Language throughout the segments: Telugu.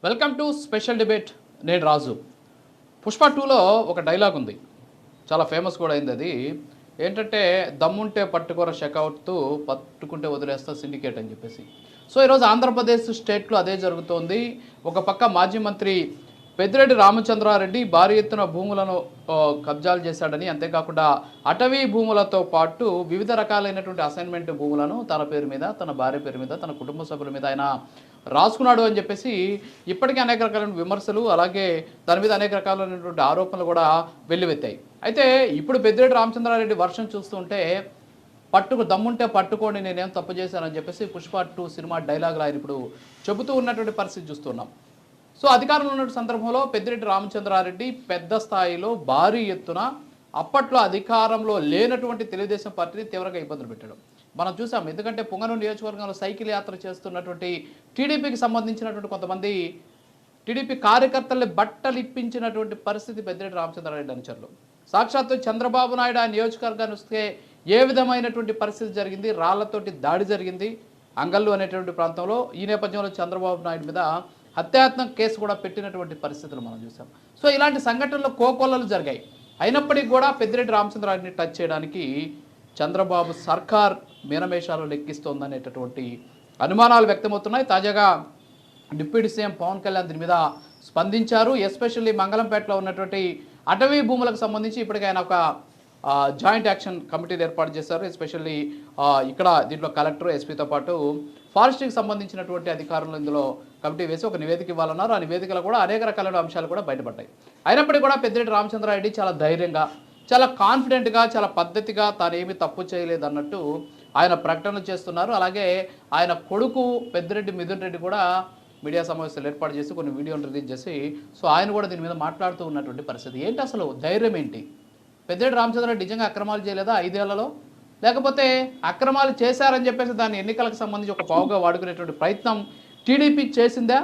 Welcome to special debate. నేను రాజు. పుష్ప 2లో ఒక డైలాగ్ ఉంది, చాలా ఫేమస్ కూడా అయింది. అది ఏంటంటే, దమ్ముంటే పట్టుకోర షకౌట్తూ, పట్టుకుంటే వదిలేస్తా సిండికేట్ అని చెప్పేసి. సో ఈరోజు ఆంధ్రప్రదేశ్ స్టేట్లో అదే జరుగుతోంది. ఒక పక్క మాజీ మంత్రి పెద్దిరెడ్డి రామచంద్రారెడ్డి భారీ ఎత్తున భూములను కబ్జాలు చేశాడని, అంతేకాకుండా అటవీ భూములతో పాటు వివిధ రకాలైనటువంటి అసైన్మెంట్ భూములను తన పేరు మీద, తన భార్య పేరు మీద, తన కుటుంబ సభ్యుల మీద ఆయన రాసుకున్నాడు అని చెప్పేసి ఇప్పటికీ అనేక రకాలైన విమర్శలు, అలాగే దాని మీద అనేక రకాలైనటువంటి ఆరోపణలు కూడా వెల్లువెత్తాయి. అయితే ఇప్పుడు పెద్దిరెడ్డి రామచంద్రారెడ్డి వర్షం చూస్తుంటే, దమ్ముంటే పట్టుకోండి, నేనేం తప్పు చేశానని చెప్పేసి పుష్ప 2 సినిమా డైలాగులు ఆయన ఇప్పుడు చెబుతూ ఉన్నటువంటి పరిస్థితి చూస్తున్నాం. సో అధికారంలో ఉన్న సందర్భంలో పెద్దిరెడ్డి రామచంద్రారెడ్డి పెద్ద స్థాయిలో భారీ ఎత్తున అప్పట్లో అధికారంలో లేనటువంటి తెలుగుదేశం పార్టీని తీవ్రంగా ఇబ్బందులు పెట్టాడు మనం చూసాం. ఎందుకంటే పుంగనూరు నియోజకవర్గంలో సైకిల్ యాత్ర చేస్తున్నటువంటి టీడీపీకి సంబంధించినటువంటి కొంతమంది టీడీపీ కార్యకర్తల్ని బట్టలు ఇప్పించినటువంటి పరిస్థితి పెద్దిరెడ్డి రామచంద్రారెడ్డి అనుచరులు. సాక్షాత్తు చంద్రబాబు నాయుడు ఆ నియోజకవర్గాన్ని వస్తే ఏ విధమైనటువంటి పరిస్థితి జరిగింది, రాళ్లతోటి దాడి జరిగింది అంగల్లు అనేటువంటి ప్రాంతంలో. ఈ నేపథ్యంలో చంద్రబాబు నాయుడు మీద హత్యాయత్నం కేసు కూడా పెట్టినటువంటి పరిస్థితులు మనం చూసాం. సో ఇలాంటి సంఘటనలు కోకొల్లలు జరిగాయి. అయినప్పటికీ కూడా పెద్దిరెడ్డి రామచంద్రారెడ్డిని టచ్ చేయడానికి చంద్రబాబు సర్కార్ మీనమేషాలు లెక్కిస్తోందనేటటువంటి అనుమానాలు వ్యక్తమవుతున్నాయి. తాజాగా డిప్యూటీ సీఎం పవన్ కళ్యాణ్ దీని మీద స్పందించారు. ఎస్పెషల్లీ మంగళంపేటలో ఉన్నటువంటి అటవీ భూములకు సంబంధించి ఇప్పటికీ ఆయన ఒక జాయింట్ యాక్షన్ కమిటీని ఏర్పాటు చేశారు. ఎస్పెషల్లీ ఇక్కడ దీంట్లో కలెక్టర్, ఎస్పీతో పాటు ఫారెస్ట్కి సంబంధించినటువంటి అధికారులు ఇందులో కమిటీ వేసి ఒక నివేదిక ఇవ్వాలన్నారు. ఆ నివేదికలో కూడా అనేక రకాలైన అంశాలు కూడా బయటపడ్డాయి. అయినప్పటికీ కూడా పెద్దిరెడ్డి రామచంద్రారెడ్డి చాలా ధైర్యంగా, చాలా కాన్ఫిడెంట్గా, చాలా పద్ధతిగా తాను ఏమీ తప్పు చేయలేదు అన్నట్టు ఆయన ప్రకటనలు చేస్తున్నారు. అలాగే ఆయన కొడుకు పెద్దిరెడ్డి మిథున్ రెడ్డి కూడా మీడియా సమావేశాలు ఏర్పాటు చేసి కొన్ని వీడియోలు రిలీజ్ చేసి, సో ఆయన కూడా దీని మీద మాట్లాడుతూ ఉన్నటువంటి పరిస్థితి. ఏంటి అసలు ధైర్యం ఏంటి? పెద్దిరెడ్డి రామచంద్రారెడ్డి నిజంగా అక్రమాలు చేయలేదా 5 ఏళ్లలో? లేకపోతే అక్రమాలు చేశారని చెప్పేసి దాన్ని ఎన్నికలకు సంబంధించి ఒక పావుగా వాడుకునేటువంటి ప్రయత్నం టీడీపీ చేసిందా?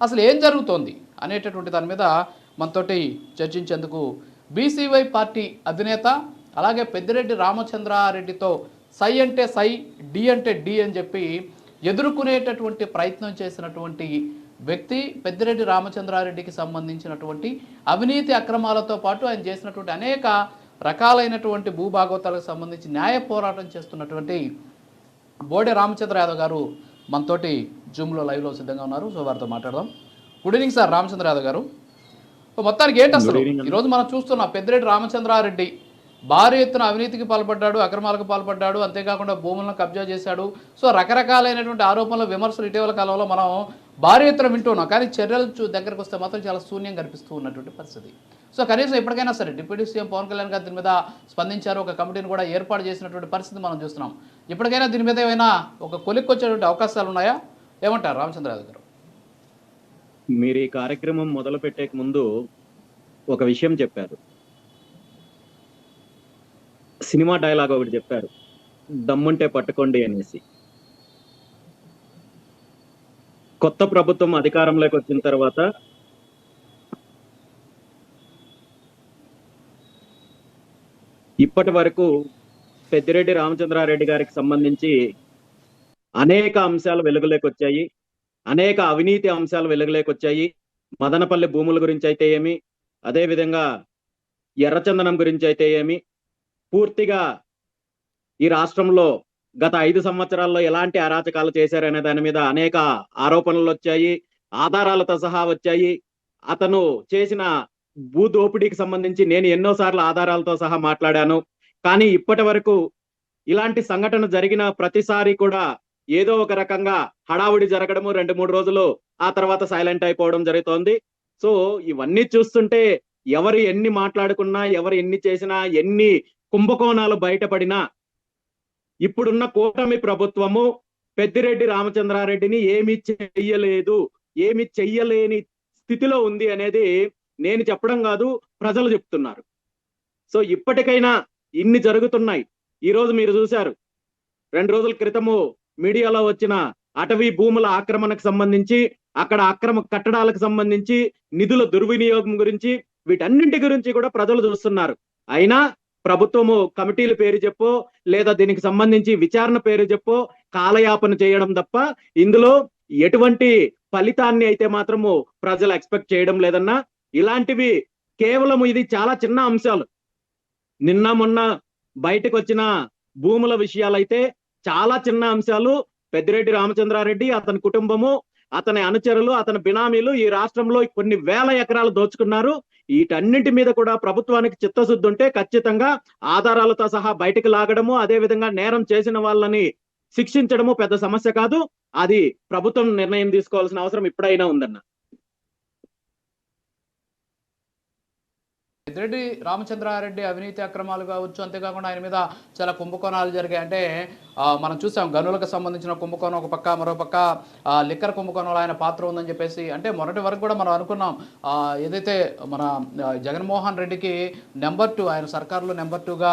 అసలు ఏం జరుగుతోంది అనేటటువంటి దాని మీద మనతోటి చర్చించేందుకు బీసీవై పార్టీ అధినేత, అలాగే పెద్దిరెడ్డి రామచంద్రారెడ్డితో సై అంటే సై, డి అంటే డి అని చెప్పి ఎదుర్కొనేటటువంటి ప్రయత్నం చేసినటువంటి వ్యక్తి, పెద్దిరెడ్డి రామచంద్రారెడ్డికి సంబంధించినటువంటి అవినీతి అక్రమాలతో పాటు ఆయన చేసినటువంటి అనేక రకాలైనటువంటి భూభాగవతాలకు సంబంధించి న్యాయ పోరాటం చేస్తున్నటువంటి బోడే రామచంద్ర యాదవ్ గారు మనతోటి జూమ్లో లైవ్లో సిద్ధంగా ఉన్నారు. సో వారితో మాట్లాడదాం. Good evening sir Ramachandra Yadav గారు. మొత్తానికి ఏంటి అసలు ఈరోజు మనం చూస్తున్నాం, పెద్దిరెడ్డి రామచంద్రారెడ్డి భారీ ఎత్తున అవినీతికి పాల్పడ్డాడు, అక్రమాలకు పాల్పడ్డాడు, అంతేకాకుండా భూములను కబ్జా చేశాడు. సో రకరకాలైనటువంటి ఆరోపణలు, విమర్శలు ఇటీవల కాలంలో మనం భారీ ఎత్తున వింటున్నాం. కానీ చర్యలు దగ్గరకు వస్తే మాత్రం చాలా శూన్యం కనిపిస్తూ ఉన్నటువంటి పరిస్థితి. సో కనీసం ఎప్పటికైనా సరే డిప్యూటీ సీఎం పవన్ కళ్యాణ్ గారు దీని మీద స్పందించారు, ఒక కమిటీని కూడా ఏర్పాటు చేసినటువంటి పరిస్థితి మనం చూస్తున్నాం. ఇప్పటికైనా దీని మీద ఏమైనా ఒక కొలిక్కొచ్చేటువంటి అవకాశాలు ఉన్నాయా? ఏమంటారు రామచంద్ర యాదవ్ గారు? మీరు ఈ కార్యక్రమం మొదలు పెట్టే ముందు ఒక విషయం చెప్పారు, సినిమా డైలాగ్ ఒకటి చెప్పారు, దమ్ముంటే పట్టుకోండి అనేసి. కొత్త ప్రభుత్వం అధికారంలోకి వచ్చిన తర్వాత ఇప్పటి వరకు పెద్దిరెడ్డి రామచంద్రారెడ్డి గారికి సంబంధించి అనేక అంశాలు వెలుగులోకి వచ్చాయి, అనేక అవినీతి అంశాలు వెలుగులోకి వచ్చాయి. మదనపల్లి భూముల గురించి అయితే ఏమి, అదేవిధంగా ఎర్రచందనం గురించి అయితే ఏమి, పూర్తిగా ఈ రాష్ట్రంలో గత 5 సంవత్సరాల్లో ఎలాంటి అరాచకాలు చేశారనే దాని మీద అనేక ఆరోపణలు వచ్చాయి, ఆధారాలతో సహా వచ్చాయి. అతను చేసిన భూ దోపిడీకి సంబంధించి నేను ఎన్నోసార్లు ఆధారాలతో సహా మాట్లాడాను. కానీ ఇప్పటి వరకు ఇలాంటి సంఘటన జరిగిన ప్రతిసారి కూడా ఏదో ఒక రకంగా హడావుడి జరగడము, 2-3 రోజులు ఆ తర్వాత సైలెంట్ అయిపోవడం జరుగుతోంది. సో ఇవన్నీ చూస్తుంటే ఎవరు ఎన్ని మాట్లాడుకున్నా, ఎవరు ఎన్ని చేసినా, ఎన్ని కుంభకోణాలు బయటపడినా ఇప్పుడున్న కూటమి ప్రభుత్వము పెద్దిరెడ్డి రామచంద్రారెడ్డిని ఏమీ చెయ్యలేదు, ఏమి చెయ్యలేని స్థితిలో ఉంది అనేది నేను చెప్పడం కాదు, ప్రజలు చెప్తున్నారు. సో ఇప్పటికైనా ఇన్ని జరుగుతున్నాయి. ఈరోజు మీరు చూశారు, 2 రోజుల క్రితము మీడియాలో వచ్చిన అటవీ భూముల ఆక్రమణకు సంబంధించి, అక్కడ అక్రమ కట్టడాలకు సంబంధించి, నిధుల దుర్వినియోగం గురించి, వీటన్నింటి గురించి కూడా ప్రజలు చూస్తున్నారు. అయినా ప్రభుత్వము కమిటీల పేరు చెప్పో, లేదా దీనికి సంబంధించి విచారణ పేరు చెప్పో కాలయాపన చేయడం తప్ప ఇందులో ఎటువంటి ఫలితాన్ని అయితే మాత్రము ప్రజలు ఎక్స్పెక్ట్ చేయడం లేదన్నా. ఇలాంటివి కేవలం ఇది చాలా చిన్న అంశాలు. నిన్న మొన్న బయటకు వచ్చిన భూముల విషయాలైతే చాలా చిన్న అంశాలు. పెద్దిరెడ్డి రామచంద్రారెడ్డి, అతని కుటుంబము, అతని అనుచరులు, అతని బినామీలు ఈ రాష్ట్రంలో కొన్ని వేల ఎకరాలు దోచుకున్నారు. వీటన్నింటి మీద కూడా ప్రభుత్వానికి చిత్తశుద్ధి ఉంటే ఖచ్చితంగా ఆధారాలతో సహా బయటకు లాగడము, అదే విధంగా నేరం చేసిన వాళ్ళని శిక్షించడము పెద్ద సమస్య కాదు. అది ప్రభుత్వం నిర్ణయం తీసుకోవాల్సిన అవసరం ఇప్పుడైనా ఉందన్న. పెద్దిరెడ్డి రామచంద్రారెడ్డి అవినీతి అక్రమాలు కావచ్చు, అంతేకాకుండా ఆయన మీద చాలా కుంభకోణాలు జరిగాయి. అంటే మనం చూసాం గనులకు సంబంధించిన కుంభకోణం ఒక పక్క, మరో పక్క లిక్కర్ కుంభకోణంలో ఆయన పాత్ర ఉందని చెప్పేసి. అంటే మొన్నటి వరకు కూడా మనం అనుకున్నాం ఏదైతే మన జగన్మోహన్ రెడ్డికి నెంబర్ 2, ఆయన సర్కారులో నెంబర్ 2గా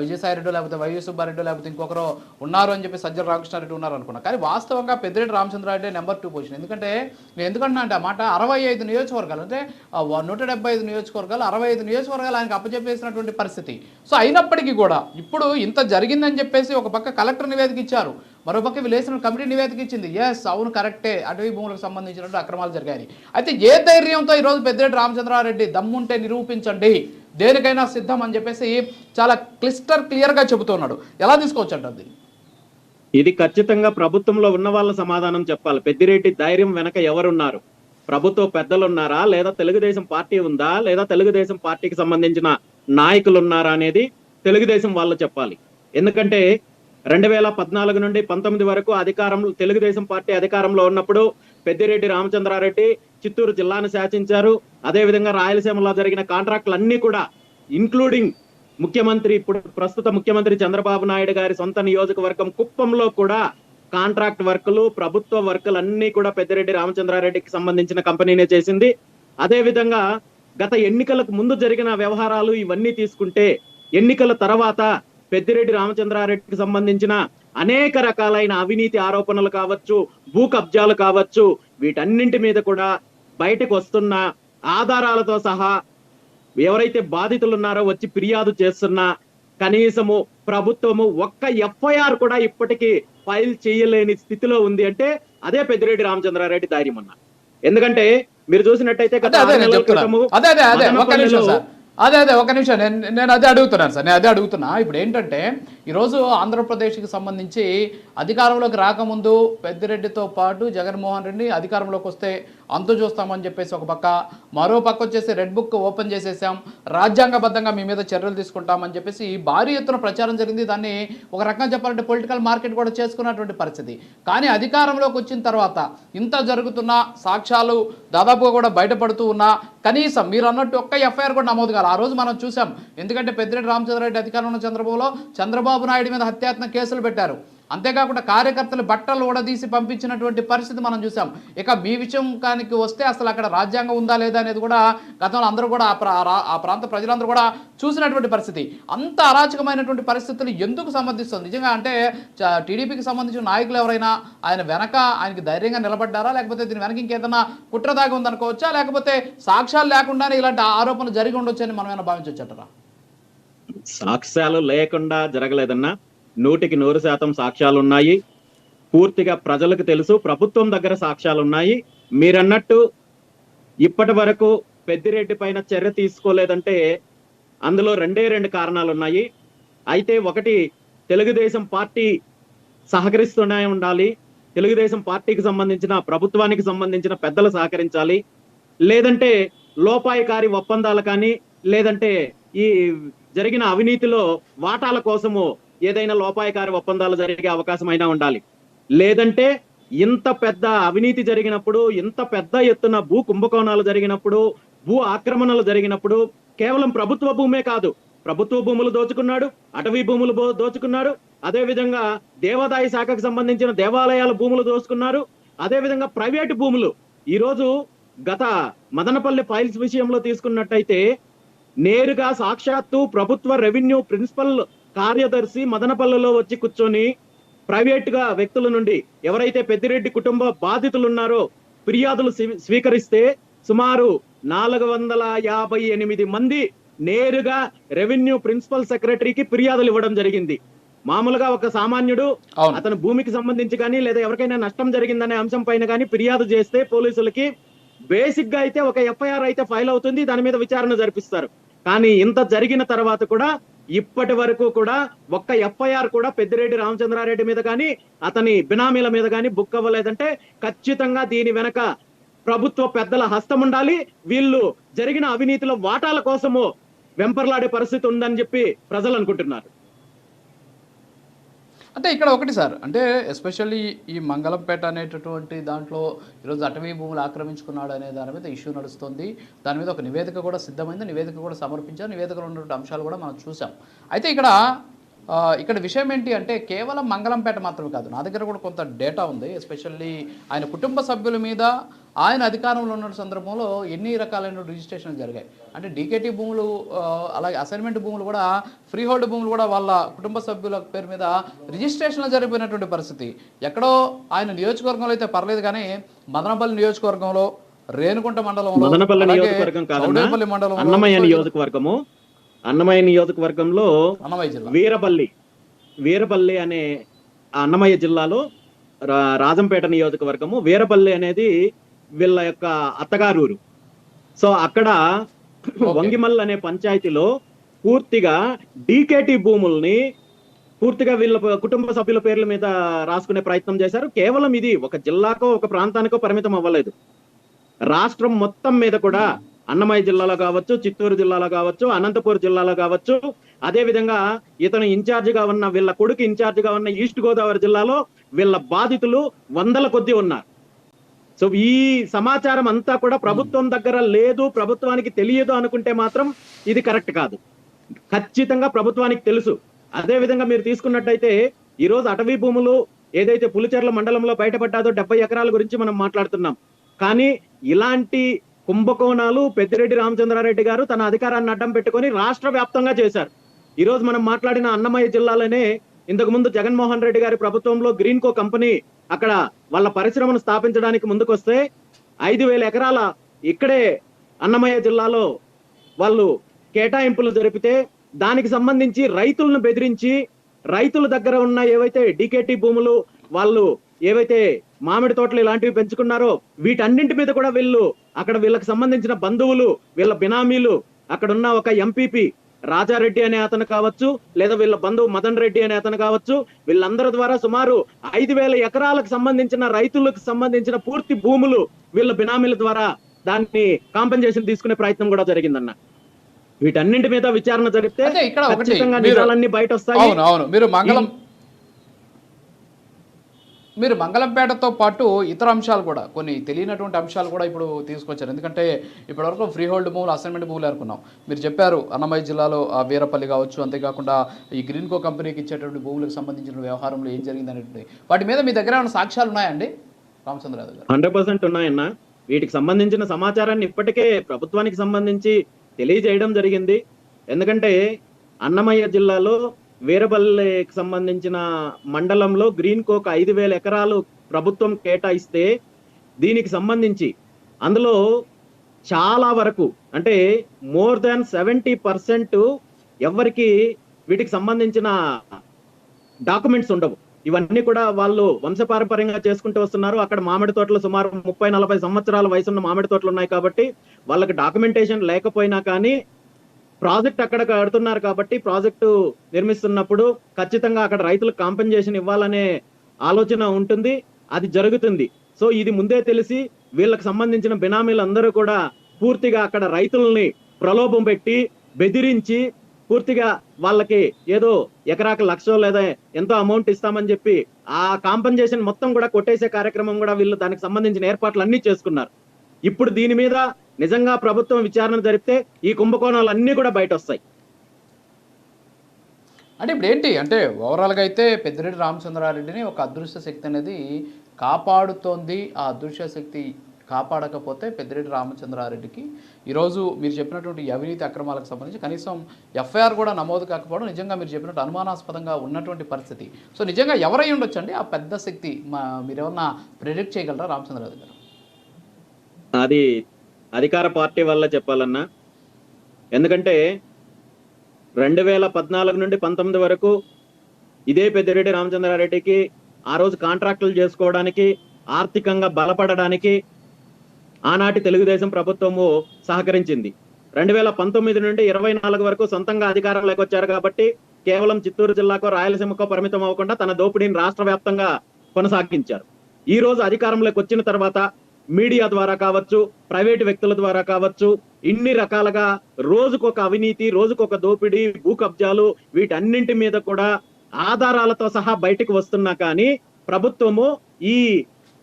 విజయసాయి రెడ్డి లేకపోతే వైవి సుబ్బారెడ్డి లేకపోతే ఇంకొకరు ఉన్నారు అని చెప్పి సజ్జల రామకృష్ణారెడ్డి ఉన్నారు అనుకున్నాం. కానీ వాస్తవంగా పెద్దిరెడ్డి రామచంద్రారెడ్డి నెంబర్ 2 పొజిషన్. ఎందుకంటే నేను ఎందుకంటున్నా అంటే ఆ మాట 65 నియోజకవర్గాలు, అంటే 175 నియోజకవర్గాలు, 65 నియోజకవర్గాలు ఆయనకు అప్పచెప్పేసినటువంటి పరిస్థితి. సో అయినప్పటికీ కూడా ఇప్పుడు ఇంత జరిగిందని చెప్పేసి ఒక పక్క కలెక్టర్ నివేదిక ఇచ్చారు, మరోపక్క విలేసిన కమిటీ నివేదిక ఇచ్చింది. ఎస్, అవును, కరెక్టే, అటవీ భూములకు సంబంధించినటువంటి అక్రమాలు జరిగాయి. అయితే ఏ ధైర్యంతో ఈరోజు పెద్దిరెడ్డి రామచంద్రారెడ్డి దమ్ముంటే నిరూపించండి, దేనికైనా సిద్ధం అని చెప్పేసి చాలా క్లియర్గా చెబుతున్నాడు. ఎలా తీసుకోవచ్చు అంటుంది? ఇది ఖచ్చితంగా ప్రభుత్వంలో ఉన్న వాళ్ళ సమాధానం చెప్పాలి. పెద్దిరెడ్డి ధైర్యం వెనక ఎవరున్నారు? ప్రభుత్వ పెద్దలు ఉన్నారా, లేదా తెలుగుదేశం పార్టీ ఉందా, లేదా తెలుగుదేశం పార్టీకి సంబంధించిన నాయకులు ఉన్నారా అనేది తెలుగుదేశం వాళ్ళు చెప్పాలి. ఎందుకంటే 2014 నుండి 19 వరకు తెలుగుదేశం పార్టీ అధికారంలో ఉన్నప్పుడు పెద్దిరెడ్డి రామచంద్రారెడ్డి చిత్తూరు జిల్లాను శాసించారు. అదేవిధంగా రాయలసీమలో జరిగిన కాంట్రాక్టులన్నీ కూడా ఇంక్లూడింగ్ ప్రస్తుత ముఖ్యమంత్రి చంద్రబాబు నాయుడు గారి సొంత నియోజకవర్గం కుప్పంలో కూడా కాంట్రాక్ట్ వర్కులు, ప్రభుత్వ వర్కులు అన్ని కూడా పెద్దిరెడ్డి రామచంద్రారెడ్డికి సంబంధించిన కంపెనీనే చేసింది. అదే విధంగా గత ఎన్నికలకు ముందు జరిగిన వ్యవహారాలు ఇవన్నీ తీసుకుంటే, ఎన్నికల తర్వాత పెద్దిరెడ్డి రామచంద్రారెడ్డికి సంబంధించిన అనేక రకాలైన అవినీతి ఆరోపణలు కావచ్చు, భూ కబ్జాలు కావచ్చు, వీటన్నింటి మీద కూడా బయటకు వస్తున్న ఆధారాలతో సహా ఎవరైతే బాధితులు ఉన్నారో వచ్చి ఫిర్యాదు చేస్తున్నా కనీసము ప్రభుత్వము ఒక్క ఎఫ్ఐఆర్ కూడా ఇప్పటికీ ఫైల్ చేయలేని స్థితిలో ఉంది. అంటే అదే పెద్దిరెడ్డి రామచంద్రారెడ్డి ధైర్యం అన్న. ఎందుకంటే మీరు చూసినట్టయితే ఒక నిమిషం నేను అదే అడుగుతున్నాను సార్, నేను అదే అడుగుతున్నా. ఇప్పుడు ఏంటంటే ఈరోజు ఆంధ్రప్రదేశ్కి సంబంధించి అధికారంలోకి రాకముందు పెద్దిరెడ్డితో పాటు జగన్మోహన్ రెడ్డి అధికారంలోకి వస్తే అంతు చూస్తామని చెప్పేసి ఒక పక్క, మరో పక్క వచ్చేసి రెడ్ బుక్ ఓపెన్ చేసేసాం, రాజ్యాంగబద్ధంగా మీ మీద చర్యలు తీసుకుంటామని చెప్పేసి భారీ ఎత్తున ప్రచారం జరిగింది. దాన్ని ఒక రకంగా చెప్పాలంటే పొలిటికల్ మార్కెట్ కూడా చేసుకున్నటువంటి పరిస్థితి. కానీ అధికారంలోకి వచ్చిన తర్వాత ఇంత జరుగుతున్న సాక్ష్యాలు దాదాపుగా కూడా బయటపడుతూ ఉన్నా కనీసం మీరు అన్నట్టు ఒక్క ఎఫ్ఐఆర్ కూడా నమోదు కాదు. ఆ రోజు మనం చూసాం, ఎందుకంటే పెద్దిరెడ్డి రామచంద్రారెడ్డి అధికారంలో చంద్రబాబు నాయుడు మీద హత్యాత్మక కేసులు పెట్టారు. అంతేకాకుండా కార్యకర్తలు బట్టలు ఊడదీసి పంపించినటువంటి పరిస్థితి మనం చూసాం. ఇక మీ విషయానికి వస్తే అసలు అక్కడ రాజ్యాంగం ఉందా లేదా అనేది కూడా గతంలో అందరూ కూడా ఆ ప్రాంత ప్రజలందరూ కూడా చూసినటువంటి పరిస్థితి. అంత అరాచకమైనటువంటి పరిస్థితులు ఎందుకు సమర్థిస్తుంది నిజంగా? అంటే టీడీపీకి సంబంధించిన నాయకులు ఎవరైనా ఆయన వెనక ఆయనకి ధైర్యంగా నిలబడ్డారా, లేకపోతే దీని వెనక ఇంకేదైనా కుట్ర దాగి ఉందనుకోవచ్చా, లేకపోతే సాక్ష్యాలు లేకుండానే ఇలాంటి ఆరోపణలు జరిగి ఉండొచ్చు అని మనం ఏమైనా భావించవచ్చంటారా? సాక్ష్యాలు లేకుండా జరగలేదన్నా, 100% సాక్ష్యాలు ఉన్నాయి. పూర్తిగా ప్రజలకు తెలుసు, ప్రభుత్వం దగ్గర సాక్ష్యాలు ఉన్నాయి. మీరన్నట్టు ఇప్పటి వరకు పెద్దిరెడ్డి పైన చర్య తీసుకోలేదంటే అందులో రెండు కారణాలు ఉన్నాయి. అయితే ఒకటి, తెలుగుదేశం పార్టీ సహకరిస్తూనే ఉండాలి, తెలుగుదేశం పార్టీకి సంబంధించిన ప్రభుత్వానికి సంబంధించిన పెద్దలు సహకరించాలి, లేదంటే లోపాయకారి ఒప్పందాలు కానీ, లేదంటే ఈ జరిగిన అవినీతిలో వాటాల కోసము ఏదైనా లోపాయకారి ఒప్పందాలు జరిగే అవకాశం అయినా ఉండాలి. లేదంటే ఇంత పెద్ద అవినీతి జరిగినప్పుడు, ఇంత పెద్ద ఎత్తున భూ కుంభకోణాలు జరిగినప్పుడు, భూ ఆక్రమణలు జరిగినప్పుడు కేవలం ప్రభుత్వ భూమే కాదు, ప్రభుత్వ భూములు దోచుకున్నాడు, అటవీ భూములు దోచుకున్నారు, అదే విధంగా దేవాదాయ శాఖకు సంబంధించిన దేవాలయాల భూములు దోచుకున్నారు, అదే విధంగా ప్రైవేటు భూములు. ఈరోజు గత మదనపల్లి ఫైల్స్ విషయంలో తీసుకున్నట్టయితే నేరుగా సాక్షాత్తు ప్రభుత్వ రెవెన్యూ ప్రిన్సిపల్ కార్యదర్శి మదనపల్లిలో వచ్చి కూర్చొని ప్రైవేటుగా వ్యక్తుల నుండి ఎవరైతే పెద్దిరెడ్డి కుటుంబ బాధితులు ఉన్నారో ఫిర్యాదులు స్వీకరిస్తే సుమారు 458 మంది నేరుగా రెవెన్యూ ప్రిన్సిపల్ సెక్రటరీకి ఫిర్యాదులు ఇవ్వడం జరిగింది. మామూలుగా ఒక సామాన్యుడు అవును. అతని భూమికి సంబంధించి కానీ లేదా ఎవరికైనా నష్టం జరిగిందనే అంశం పైన కానీ ఫిర్యాదు చేస్తే పోలీసులకి బేసిక్ గా అయితే ఒక ఎఫ్ఐఆర్ అయితే ఫైల్ అవుతుంది, దాని మీద విచారణ జరిపిస్తారు. కానీ ఇంత జరిగిన తర్వాత కూడా ఇప్పటి వరకు కూడా ఒక్క ఎఫ్ఐఆర్ కూడా పెద్దిరెడ్డి రామచంద్రారెడ్డి మీద కానీ అతని బినామీల మీద కానీ బుక్ అవ్వలేదంటే ఖచ్చితంగా దీని వెనక ప్రభుత్వ పెద్దల హస్తం ఉండాలి. వీళ్ళు జరిగిన అవినీతిలో వాటాల కోసము వెంపర్లాడే పరిస్థితి ఉందని చెప్పి ప్రజలు అనుకుంటున్నారు. అంటే ఇక్కడ ఒకటి సార్, అంటే ఎస్పెషల్లీ ఈ మంగళంపేట అనేటటువంటి దాంట్లో ఈరోజు అటవీ భూములు ఆక్రమించుకున్నాడు అనే దాని మీద ఇష్యూ నడుస్తుంది. దాని మీద ఒక నివేదిక కూడా సిద్ధమైంది, నివేదిక కూడా సమర్పించారు, నివేదికలో ఉన్నటువంటి అంశాలు కూడా మనం చూసాం. అయితే ఇక్కడ విషయం ఏంటి అంటే కేవలం మంగళంపేట మాత్రమే కాదు, నా దగ్గర కూడా కొంత డేటా ఉంది. ఎస్పెషల్లీ ఆయన కుటుంబ సభ్యుల మీద ఆయన అధికారంలో ఉన్న సందర్భంలో ఎన్ని రకాలైన రిజిస్ట్రేషన్లు జరిగాయి. అంటే డీకేటీ భూములు, అలాగే అసైన్మెంట్ భూములు కూడా, ఫ్రీ హోల్డ్ భూములు కూడా వాళ్ళ కుటుంబ సభ్యుల పేరు మీద రిజిస్ట్రేషన్లు జరిగిపోయినటువంటి పరిస్థితి. ఎక్కడో ఆయన నియోజకవర్గంలో అయితే పర్లేదు, కానీ మదనపల్లి నియోజకవర్గంలో, రేణుగుంట మండలంలో, మదనపల్లి నియోజకవర్గం కాదన్నా, మండలంలో, అన్నమయ్య నియోజకవర్గము, అన్నమయ్య నియోజకవర్గంలో అన్నమయ్య జిల్లా వీరపల్లి అనే అన్నమయ్య జిల్లాలో రాజంపేట నియోజకవర్గము, వీరపల్లి అనేది వీళ్ళ యొక్క అత్తగారూరు. సో అక్కడ వంగిమల్ అనే పంచాయతీలో పూర్తిగా డీకేటీ భూముల్ని పూర్తిగా వీళ్ళ కుటుంబ సభ్యుల పేర్ల మీద రాసుకునే ప్రయత్నం చేశారు. కేవలం ఇది ఒక జిల్లాకో ఒక ప్రాంతానికో పరిమితం అవ్వలేదు, రాష్ట్రం మొత్తం మీద కూడా అన్నమయ్య జిల్లాలో కావచ్చు, చిత్తూరు జిల్లాలో కావచ్చు, అనంతపూర్ జిల్లాలో కావచ్చు, అదే విధంగా ఇతను ఇన్ఛార్జిగా ఉన్న వీళ్ళ కొడుకు ఇన్ఛార్జిగా ఉన్న ఈస్ట్ గోదావరి జిల్లాలో వీళ్ళ బాధితులు వందల కొద్దీ ఉన్నారు. సో ఈ సమాచారం అంతా కూడా ప్రభుత్వం దగ్గర లేదు, ప్రభుత్వానికి తెలియదు అనుకుంటే మాత్రం ఇది కరెక్ట్ కాదు. ఖచ్చితంగా ప్రభుత్వానికి తెలుసు. అదే విధంగా మీరు తీసుకున్నట్టయితే ఈ రోజు అటవీ భూములు ఏదైతే పులిచెర్ల మండలంలో బయటపడ్డాదో 70 ఎకరాల గురించి మనం మాట్లాడుతున్నాం. కానీ ఇలాంటి కుంభకోణాలు పెద్దిరెడ్డి రామచంద్రారెడ్డి గారు తన అధికారాన్ని అడ్డం పెట్టుకొని రాష్ట్ర వ్యాప్తంగా చేశారు. ఈ రోజు మనం మాట్లాడిన అన్నమయ్య జిల్లాలోనే ఇంతకు ముందు జగన్మోహన్ రెడ్డి గారి ప్రభుత్వంలో గ్రీన్ కో కంపెనీ అక్కడ వాళ్ళ పరిశ్రమను స్థాపించడానికి ముందుకొస్తే 5,000 ఎకరాల ఇక్కడే అన్నమయ్య జిల్లాలో వాళ్ళు కేటాయింపులు జరిపితే దానికి సంబంధించి రైతులను బెదిరించి రైతుల దగ్గర ఉన్న ఏవైతే డీకేటీ భూములు, వాళ్ళు ఏవైతే మామిడి తోటలు ఇలాంటివి పెంచుకున్నారో వీటన్నింటి మీద కూడా వీళ్ళు అక్కడ వీళ్ళకి సంబంధించిన బంధువులు, వీళ్ళ బినామీలు, అక్కడ ఉన్న ఒక ఎంపీపీ రాజారెడ్డి అనే అతను కావచ్చు, లేదా వీళ్ళ బంధువు మదన్ రెడ్డి అనే అతను కావచ్చు, వీళ్ళందరి ద్వారా సుమారు 5,000 ఎకరాలకు సంబంధించిన రైతులకు సంబంధించిన పూర్తి భూములు వీళ్ళ బినామీల ద్వారా దాన్ని కాంపెన్సేషన్ తీసుకునే ప్రయత్నం కూడా జరిగిందన్న. వీటన్నింటి మీద విచారణ జరిపితే ఖచ్చితంగా నిజాలన్నీ బయట వస్తాయి. అవును, మీరు మంగళంపేటతో పాటు ఇతర అంశాలు కూడా, కొన్ని తెలియనటువంటి అంశాలు కూడా ఇప్పుడు తీసుకొచ్చారు. ఎందుకంటే ఇప్పటివరకు ఫ్రీ హోల్డ్ భూములు, అసైన్మెంట్ భూములు అనుకున్నాం. మీరు చెప్పారు అన్నమయ్య జిల్లాలో వీరపల్లి కావచ్చు, అంతేకాకుండా ఈ గ్రీన్ కో కంపెనీకి ఇచ్చేటువంటి భూములకు సంబంధించిన వ్యవహారంలో ఏం జరిగింది అనేటువంటి వాటి మీద మీ దగ్గర ఏమైనా సాక్ష్యాలు ఉన్నాయండి రామచంద్రరావు గారు? 100% ఉన్నాయన్న. వీటికి సంబంధించిన సమాచారాన్ని ఇప్పటికే ప్రభుత్వానికి సంబంధించి తెలియజేయడం జరిగింది. ఎందుకంటే అన్నమయ్య జిల్లాలో వీరపల్లికి సంబంధించిన మండలంలో గ్రీన్ కోక్ 5,000 ఎకరాలు ప్రభుత్వం కేటాయిస్తే దీనికి సంబంధించి అందులో చాలా వరకు అంటే మోర్ దాన్ 70% ఎవరికి వీటికి సంబంధించిన డాక్యుమెంట్స్ ఉండవు. ఇవన్నీ కూడా వాళ్ళు వంశపారంపర్యంగా చేసుకుంటూ వస్తున్నారు. అక్కడ మామిడి తోటలు సుమారు 30-40 సంవత్సరాల వయసున్న మామిడి తోటలు ఉన్నాయి కాబట్టి వాళ్ళకి డాక్యుమెంటేషన్ లేకపోయినా కానీ ప్రాజెక్ట్ అక్కడ కడుతున్నారు కాబట్టి ప్రాజెక్టు నిర్మిస్తున్నప్పుడు ఖచ్చితంగా అక్కడ రైతులకు కాంపెన్సేషన్ ఇవ్వాలనే ఆలోచన ఉంటుంది, అది జరుగుతుంది. సో ఇది ముందే తెలిసి వీళ్ళకి సంబంధించిన బినామీలందరూ కూడా పూర్తిగా అక్కడ రైతుల్ని ప్రలోభం పెట్టి బెదిరించి పూర్తిగా వాళ్ళకి ఏదో ఎకరాకు 1,00,000 లేదా ఎంతో అమౌంట్ ఇస్తామని చెప్పి ఆ కాంపెన్సేషన్ మొత్తం కూడా కొట్టేసే కార్యక్రమం కూడా వీళ్ళు దానికి సంబంధించిన ఏర్పాట్లు అన్ని చేసుకున్నారు. ఇప్పుడు దీని మీద నిజంగా ప్రభుత్వం విచారణ జరిపితే ఈ కుంభకోణాలు అన్ని కూడా బయట వస్తాయి. అంటే ఇప్పుడు ఏంటి అంటే ఓవరాల్గా అయితే పెద్దిరెడ్డి రామచంద్రారెడ్డిని ఒక అదృశ్య శక్తి అనేది కాపాడుతోంది. ఆ అదృశ్య శక్తి కాపాడకపోతే పెద్దిరెడ్డి రామచంద్రారెడ్డికి ఈరోజు మీరు చెప్పినటువంటి అవినీతి అక్రమాలకు సంబంధించి కనీసం ఎఫ్ఐఆర్ కూడా నమోదు కాకపోవడం నిజంగా మీరు చెప్పినట్టు అనుమానాస్పదంగా ఉన్నటువంటి పరిస్థితి. సో నిజంగా ఎవరై ఉండొచ్చండి ఆ పెద్ద శక్తి? మీరేమన్నా ప్రెడిక్ట్ చేయగలరా రామచంద్రారెడ్డి గారు? అది అధికార పార్టీ వల్ల చెప్పాలన్నా. ఎందుకంటే 2014 నుండి 19 వరకు ఇదే పెద్దిరెడ్డి రామచంద్రారెడ్డికి ఆ రోజు కాంట్రాక్టులు చేసుకోవడానికి, ఆర్థికంగా బలపడడానికి ఆనాటి తెలుగుదేశం ప్రభుత్వము సహకరించింది. 2019 నుండి 24 వరకు సొంతంగా అధికారంలోకి వచ్చారు కాబట్టి కేవలం చిత్తూరు జిల్లాకో రాయలసీమకో పరిమితం అవ్వకుండా తన దోపిడీని రాష్ట్ర వ్యాప్తంగా కొనసాగించారు. ఈ రోజు అధికారంలోకి వచ్చిన తర్వాత మీడియా ద్వారా కావచ్చు, ప్రైవేటు వ్యక్తుల ద్వారా కావచ్చు, ఇన్ని రకాలుగా రోజుకొక అవినీతి, రోజుకొక దోపిడీ, భూ కబ్జాలు, వీటన్నింటి మీద కూడా ఆధారాలతో సహా బయటకు వస్తున్నా కానీ ప్రభుత్వము ఈ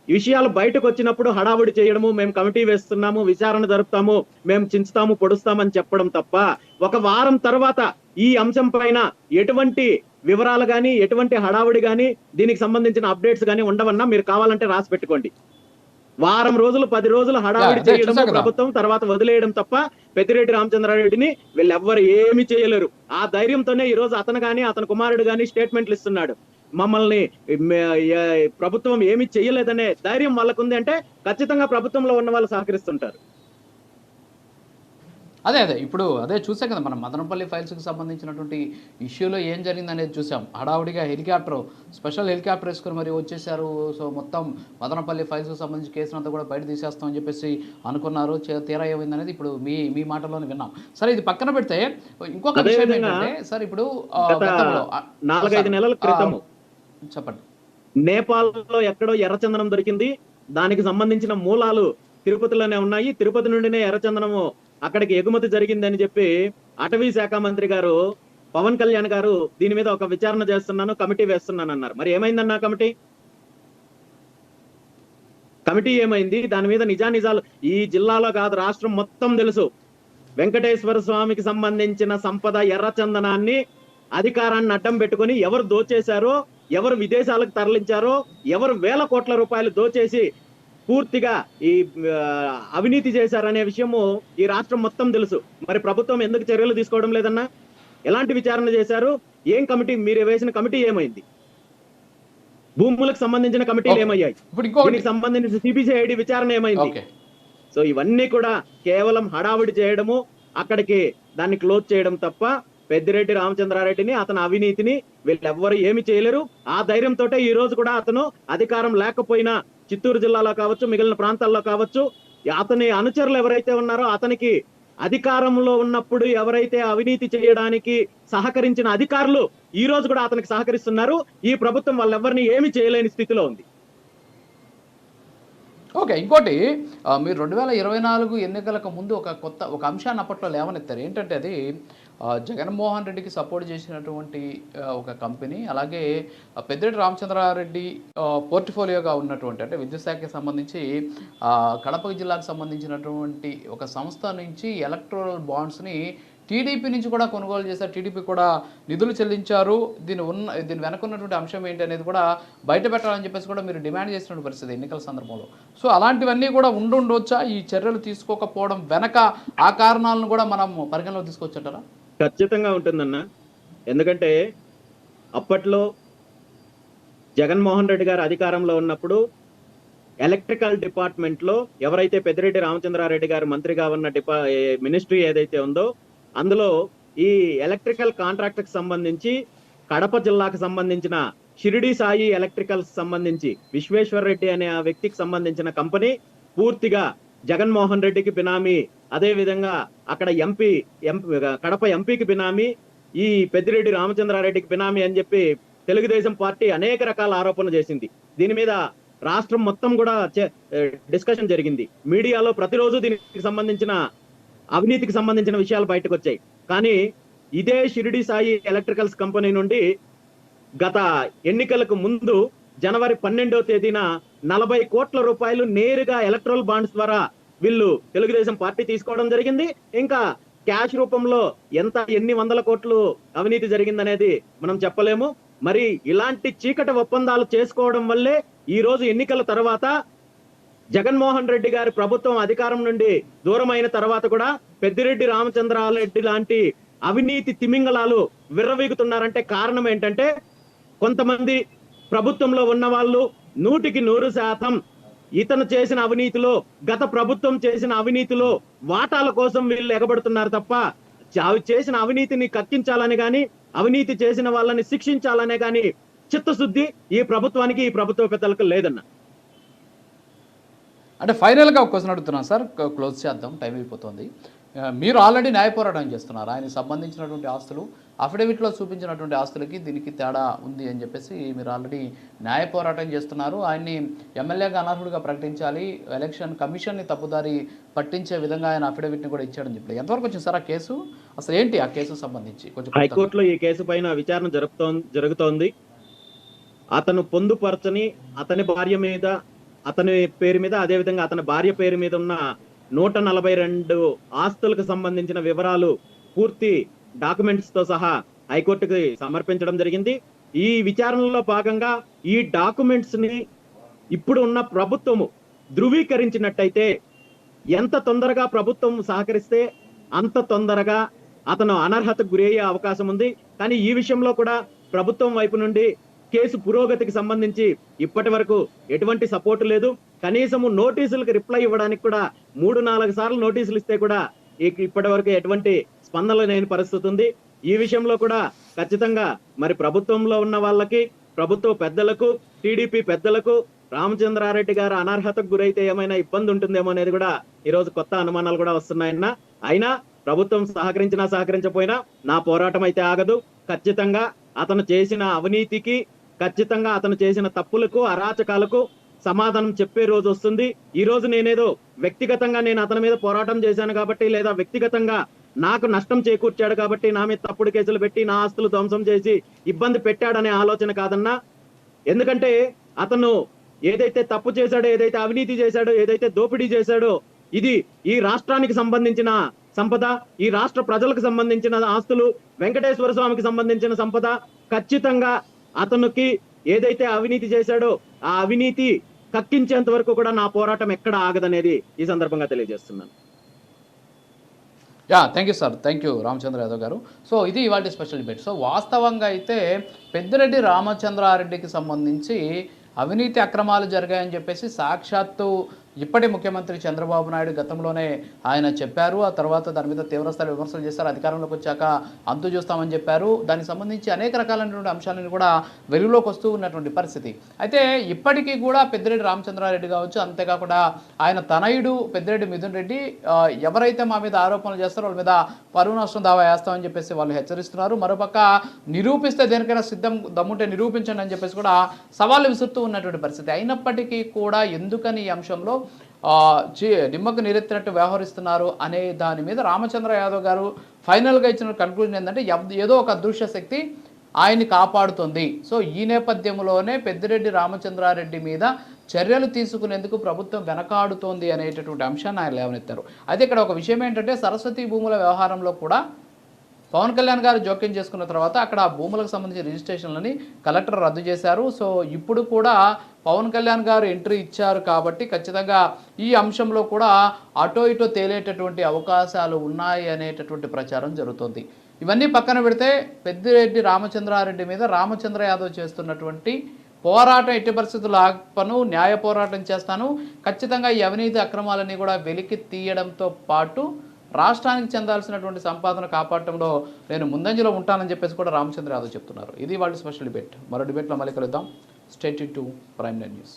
విషయాలు బయటకు వచ్చినప్పుడు హడావుడి చేయడము, మేము కమిటీ వేస్తున్నాము, విచారణ జరుపుతాము, మేము చించుతాము, పొడుస్తామని చెప్పడం తప్ప ఒక వారం తర్వాత ఈ అంశం పైన ఎటువంటి వివరాలు కానీ, ఎటువంటి హడావుడి కానీ, దీనికి సంబంధించిన అప్డేట్స్ కానీ ఉండవన్నా మీరు కావాలంటే రాసి పెట్టుకోండి. వారం రోజులు 10 రోజులు హడావిడి చేయడం ప్రభుత్వం, తర్వాత వదిలేయడం తప్ప పెద్దిరెడ్డి రామచంద్రారెడ్డిని వీళ్ళెవ్వరు ఏమి చేయలేరు. ఆ ధైర్యంతోనే ఈ రోజు అతను గాని, అతని కుమారుడు గాని స్టేట్మెంట్లు ఇస్తున్నాడు. మమ్మల్ని ప్రభుత్వం ఏమి చేయలేదనే ధైర్యం వాళ్ళకుంది అంటే ఖచ్చితంగా ప్రభుత్వంలో ఉన్న వాళ్ళు సహకరిస్తుంటారు. అదే ఇప్పుడు చూసాం కదా మనం మదనపల్లి ఫైల్స్కి సంబంధించినటువంటి ఇష్యూలో ఏం జరిగింది అనేది చూసాం. హడావుడిగా స్పెషల్ హెలికాప్టర్ వేసుకొని మరి వచ్చేసారు. సో మొత్తం మదనపల్లి ఫైల్స్కి సంబంధించి కేసునంతా కూడా బయట తీసేస్తామని చెప్పేసి అనుకున్నారు. తీరా ఏమైంది అనేది ఇప్పుడు మీ మాటల్లోనే విన్నాం. సరే, ఇది పక్కన పెడితే ఇంకొక విషయం ఏంటంటే సార్, ఇప్పుడు 4-5 నెలల క్రితము చెప్పండి, నేపాల్లో ఎక్కడో ఎర్రచందనం దొరికింది. దానికి సంబంధించిన మూలాలు తిరుపతిలోనే ఉన్నాయి. తిరుపతి నుండినే ఎర్రచందనము అక్కడికి ఎగుమతి జరిగిందని చెప్పి అటవీ శాఖ మంత్రి గారు పవన్ కళ్యాణ్ గారు దీని మీద ఒక విచారణ చేస్తున్నాను, కమిటీ వేస్తున్నాను అన్నారు. మరి ఏమైందన్నా కమిటీ ఏమైంది? దాని మీద నిజానిజాలు ఈ జిల్లాలో కాదు, రాష్ట్రం మొత్తం తెలుసు. వెంకటేశ్వర స్వామికి సంబంధించిన సంపద ఎర్రచందనాన్ని, అధికారాన్ని అడ్డం పెట్టుకొని ఎవరు దోచేశారో, ఎవరు విదేశాలకు తరలించారో, ఎవరు వేల కోట్ల రూపాయలు దోచేసి పూర్తిగా ఈ అవినీతి చేశారనే విషయము ఈ రాష్ట్రం మొత్తం తెలుసు. మరి ప్రభుత్వం ఎందుకు చర్యలు తీసుకోవడం లేదన్నా? ఎలాంటి విచారణ చేశారు? ఏం కమిటీ, మీరు వేసిన కమిటీ ఏమైంది? భూములకు సంబంధించిన కమిటీలు ఏమయ్యాయి? దీనికి సంబంధించిన సిబిసిఐడి విచారణ ఏమైంది? సో ఇవన్నీ కూడా కేవలం హడావిడి చేయడము, అక్కడికి దాన్ని క్లోజ్ చేయడం తప్ప పెద్దిరెడ్డి రామచంద్రారెడ్డిని, అతని అవినీతిని వీళ్ళెవ్వరు ఏమి చేయలేరు. ఆ ధైర్యంతో ఈ రోజు కూడా అతను అధికారం లేకపోయినా చిత్తూరు జిల్లాలో కావచ్చు, మిగిలిన ప్రాంతాల్లో కావచ్చు, అతని అనుచరులు ఎవరైతే ఉన్నారో, అతనికి అధికారంలో ఉన్నప్పుడు ఎవరైతే అవినీతి చేయడానికి సహకరించిన అధికారులు ఈ రోజు కూడా అతనికి సహకరిస్తున్నారు. ఈ ప్రభుత్వం వాళ్ళెవరిని ఏమి చేయలేని స్థితిలో ఉంది. ఓకే, ఇంకోటి మీరు 2024 ఎన్నికలకు ముందు ఒక అంశాన్ని అప్పట్లో లేవనెత్తారు. ఏంటంటే అది జగన్మోహన్ రెడ్డికి సపోర్ట్ చేసినటువంటి ఒక కంపెనీ, అలాగే పెద్దిరెడ్డి రామచంద్రారెడ్డి పోర్ట్ఫోలియోగా ఉన్నటువంటి, అంటే విద్యుత్ శాఖకి సంబంధించి కడప జిల్లాకు సంబంధించినటువంటి ఒక సంస్థ నుంచి ఎలక్ట్రల్ బాండ్స్ని టీడీపీ నుంచి కూడా కొనుగోలు చేశారు. టీడీపీ కూడా నిధులు చెల్లించారు. దీని వెనకున్నటువంటి అంశం ఏంటి అనేది కూడా బయట పెట్టాలని చెప్పేసి కూడా మీరు డిమాండ్ చేసినటువంటి పరిస్థితి ఎన్నికల సందర్భంలో. సో అలాంటివన్నీ కూడా ఉండొచ్చా? ఈ చర్యలు తీసుకోకపోవడం వెనక ఆ కారణాలను కూడా మనం పరిగణలోకి తీసుకొచ్చారా? ఖచ్చితంగా ఉంటుందన్న. ఎందుకంటే అప్పట్లో జగన్మోహన్ రెడ్డి గారు అధికారంలో ఉన్నప్పుడు ఎలక్ట్రికల్ డిపార్ట్మెంట్ లో ఎవరైతే పెద్దిరెడ్డి రామచంద్రారెడ్డి గారు మంత్రిగా ఉన్న మినిస్ట్రీ ఏదైతే ఉందో, అందులో ఈ ఎలక్ట్రికల్ కాంట్రాక్ట్ కి సంబంధించి కడప జిల్లాకు సంబంధించిన షిరిడి సాయి ఎలక్ట్రికల్ సంబంధించి విశ్వేశ్వర్ రెడ్డి అనే ఆ వ్యక్తికి సంబంధించిన కంపెనీ పూర్తిగా జగన్మోహన్ రెడ్డికి బినామీ, అదే విధంగా అక్కడ కడప ఎంపీకి బినామీ, ఈ పెద్దిరెడ్డి రామచంద్రారెడ్డికి బినామీ అని చెప్పి తెలుగుదేశం పార్టీ అనేక రకాల ఆరోపణలు చేసింది. దీని మీద రాష్ట్రం మొత్తం కూడా డిస్కషన్ జరిగింది. మీడియాలో ప్రతిరోజు దీనికి సంబంధించిన అవినీతికి సంబంధించిన విషయాలు బయటకు వచ్చాయి. కానీ ఇదే షిరిడి సాయి ఎలక్ట్రికల్స్ కంపెనీ నుండి గత ఎన్నికలకు ముందు జనవరి 12వ తేదీన 40 కోట్ల రూపాయలు నేరుగా ఎలక్ట్రల్ బాండ్స్ ద్వారా వీళ్ళు తెలుగుదేశం పార్టీ తీసుకోవడం జరిగింది. ఇంకా క్యాష్ రూపంలో ఎన్ని వందల కోట్లు అవినీతి జరిగిందనేది మనం చెప్పలేము. మరి ఇలాంటి చీకటి ఒప్పందాలు చేసుకోవడం వల్లే ఈ రోజు ఎన్నికల తర్వాత జగన్మోహన్ రెడ్డి గారి ప్రభుత్వం అధికారం నుండి దూరమైన తర్వాత కూడా పెద్దిరెడ్డి రామచంద్రారెడ్డి లాంటి అవినీతి తిమింగలాలు విర్రవీగుతున్నారంటే కారణం ఏంటంటే, కొంతమంది ప్రభుత్వంలో ఉన్న వాళ్ళు 100% ఇతను చేసిన అవినీతిలో, గత ప్రభుత్వం చేసిన అవినీతిలో వాటాల కోసం వీళ్ళు ఎగబడుతున్నారు తప్ప చేసిన అవినీతిని కక్కించాలని గాని, అవినీతి చేసిన వాళ్ళని శిక్షించాలనే కానీ చిత్తశుద్ధి ఈ ప్రభుత్వానికి, ఈ ప్రభుత్వ పెద్దలకు లేదన్న. అంటే ఫైనల్గా ఒక క్వశ్చన్ అడుగుతున్నాను సార్, క్లోజ్ చేద్దాం, టైం అయిపోతుంది. మీరు ఆల్రెడీ న్యాయ పోరాటం చేస్తున్నారు. ఆయనకు సంబంధించినటువంటి ఆస్తులు, అఫిడవిట్లో చూపించినటువంటి ఆస్తులకి దీనికి తేడా ఉంది అని చెప్పేసి మీరు ఆల్రెడీ న్యాయ పోరాటం చేస్తున్నారు. ఆయన్ని ఎమ్మెల్యేగా అనర్హుడిగా ప్రకటించాలి, ఎలక్షన్ కమిషన్ని తప్పుదారి పట్టించే విధంగా ఆయన అఫిడవిట్ని కూడా ఇచ్చాడని చెప్పి ఎంతవరకు వచ్చింది సార్ ఆ కేసు? అసలు ఏంటి ఆ కేసు సంబంధించి కొంచెం? హైకోర్టులో ఈ కేసు పైన విచారణ జరుగుతోంది. అతను పొందుపరచని అతని భార్య మీద, అతని పేరు మీద, అదేవిధంగా అతని భార్య పేరు మీద ఉన్న 142 ఆస్తులకు సంబంధించిన వివరాలు పూర్తి డాక్యుమెంట్స్ తో సహా హైకోర్టుకి సమర్పించడం జరిగింది. ఈ విచారణలో భాగంగా ఈ డాక్యుమెంట్స్ ని ఇప్పుడు ఉన్న ప్రభుత్వము ధృవీకరించినట్టయితే, ఎంత తొందరగా ప్రభుత్వం సహకరిస్తే అంత తొందరగా అతను అనర్హతకు గురయ్యే అవకాశం ఉంది. కానీ ఈ విషయంలో కూడా ప్రభుత్వం వైపు నుండి కేసు పురోగతికి సంబంధించి ఇప్పటి వరకు ఎటువంటి సపోర్ట్ లేదు. కనీసము నోటీసులకు రిప్లై ఇవ్వడానికి కూడా 3-4 సార్లు నోటీసులు ఇస్తే కూడా ఇప్పటి వరకు ఎటువంటి స్పందన లేని పరిస్థితి ఉంది. ఈ విషయంలో కూడా ఖచ్చితంగా మరి ప్రభుత్వంలో ఉన్న వాళ్ళకి, ప్రభుత్వ పెద్దలకు, టీడీపీ పెద్దలకు రామచంద్రారెడ్డి గారు అనర్హతకు గురైతే ఏమైనా ఇబ్బంది ఉంటుందేమో అనేది కూడా ఈరోజు కొత్త అనుమానాలు కూడా వస్తున్నాయన్న. అయినా ప్రభుత్వం సహకరించినా సహకరించకపోయినా నా పోరాటం అయితే ఆగదు. ఖచ్చితంగా అతను చేసిన అవినీతికి, ఖచ్చితంగా అతను చేసిన తప్పులకు, అరాచకాలకు సమాధానం చెప్పే రోజు వస్తుంది. ఈ రోజు నేనేదో వ్యక్తిగతంగా నేను అతని మీద పోరాటం చేశాను కాబట్టి, లేదా వ్యక్తిగతంగా నాకు నష్టం చేకూర్చాడు కాబట్టి నా మీద తప్పుడు కేసులు పెట్టి నా ఆస్తులు ధ్వంసం చేసి ఇబ్బంది పెట్టాడనే ఆలోచన కాదన్నా. ఎందుకంటే అతను ఏదైతే తప్పు చేశాడో, ఏదైతే అవినీతి చేశాడో, ఏదైతే దోపిడీ చేశాడో, ఇది ఈ రాష్ట్రానికి సంబంధించిన సంపద, ఈ రాష్ట్ర ప్రజలకు సంబంధించిన ఆస్తులు, వెంకటేశ్వర స్వామికి సంబంధించిన సంపద. ఖచ్చితంగా అతనికి ఏదైతే అవినీతి చేశాడో ఆ అవినీతి కక్కించేంత వరకు కూడా నా పోరాటం ఎక్కడ ఆగదనేది ఈ సందర్భంగా తెలియజేస్తున్నాను. Thank you sir, thank you Ramachandra Yadav గారు. సో ఇది ఇవాళ స్పెషల్ డిబేట్. సో వాస్తవంగా అయితే పెద్దిరెడ్డి రామచంద్రారెడ్డికి సంబంధించి అవినీతి అక్రమాలు జరిగాయని చెప్పేసి సాక్షాత్తు ఇప్పటి ముఖ్యమంత్రి చంద్రబాబు నాయుడు గతంలోనే ఆయన చెప్పారు. ఆ తర్వాత దాని మీద తీవ్రస్థాయి విమర్శలు చేశారు. అధికారంలోకి వచ్చాక అంతు చూస్తామని చెప్పారు. దానికి సంబంధించి అనేక రకాలైనటువంటి అంశాలను కూడా వెలుగులోకి వస్తూ ఉన్నటువంటి పరిస్థితి. అయితే ఇప్పటికీ కూడా పెద్దిరెడ్డి రామచంద్రారెడ్డి కావచ్చు, అంతేకాకుండా ఆయన తనయుడు పెద్దిరెడ్డి మిథున్ రెడ్డి ఎవరైతే మా మీద ఆరోపణలు చేస్తారో వాళ్ళ మీద పరువు నష్టం దావా వేస్తామని చెప్పేసి వాళ్ళు హెచ్చరిస్తున్నారు. మరోపక్క నిరూపిస్తే దేనికైనా సిద్ధం, దమ్ముంటే నిరూపించండి అని చెప్పేసి కూడా సవాళ్ళు విసురుతూ ఉన్నటువంటి పరిస్థితి. అయినప్పటికీ కూడా ఎందుకని ఈ అంశంలో నిమ్మకు నీరెత్తినట్టు వ్యవహరిస్తున్నారు అనే దాని మీద రామచంద్ర యాదవ్ గారు ఫైనల్గా ఇచ్చిన కన్క్లూజన్ ఏంటంటే, ఏదో ఒక అదృశ్య శక్తి ఆయన్ని కాపాడుతుంది. సో ఈ నేపథ్యంలోనే పెద్దిరెడ్డి రామచంద్రారెడ్డి మీద చర్యలు తీసుకునేందుకు ప్రభుత్వం వెనకాడుతోంది అనేటటువంటి అంశాన్ని ఆయన లేవనెత్తారు. అయితే ఇక్కడ ఒక విషయం ఏంటంటే, సరస్వతి భూముల వ్యవహారంలో కూడా పవన్ కళ్యాణ్ గారు జోక్యం చేసుకున్న తర్వాత అక్కడ ఆ భూములకు సంబంధించిన రిజిస్ట్రేషన్లని కలెక్టర్ రద్దు చేశారు. సో ఇప్పుడు కూడా పవన్ కళ్యాణ్ గారు ఎంట్రీ ఇచ్చారు కాబట్టి ఖచ్చితంగా ఈ అంశంలో కూడా అటో ఇటో తేలేటటువంటి అవకాశాలు ఉన్నాయి అనేటటువంటి ప్రచారం జరుగుతుంది. ఇవన్నీ పక్కన పెడితే పెద్దిరెడ్డి రామచంద్రారెడ్డి మీద రామచంద్ర యాదవ్ చేస్తున్నటువంటి పోరాటం ఎట్టి పరిస్థితులు ఆపను, న్యాయ పోరాటం చేస్తాను, ఖచ్చితంగా ఈ అవినీతి అక్రమాలన్నీ కూడా వెలికి తీయడంతో పాటు రాష్ట్రానికి చెందాల్సినటువంటి సంపాదన కాపాడటంలో నేను ముందంజలో ఉంటానని చెప్పేసి కూడా రామచంద్ర యాదవ్ చెప్తున్నారు. ఇది వాళ్ళ స్పెషల్ డిబేట్. మరో డిబేట్లో మళ్ళీ కలుద్దాం. Stay tuned to Prime nine news.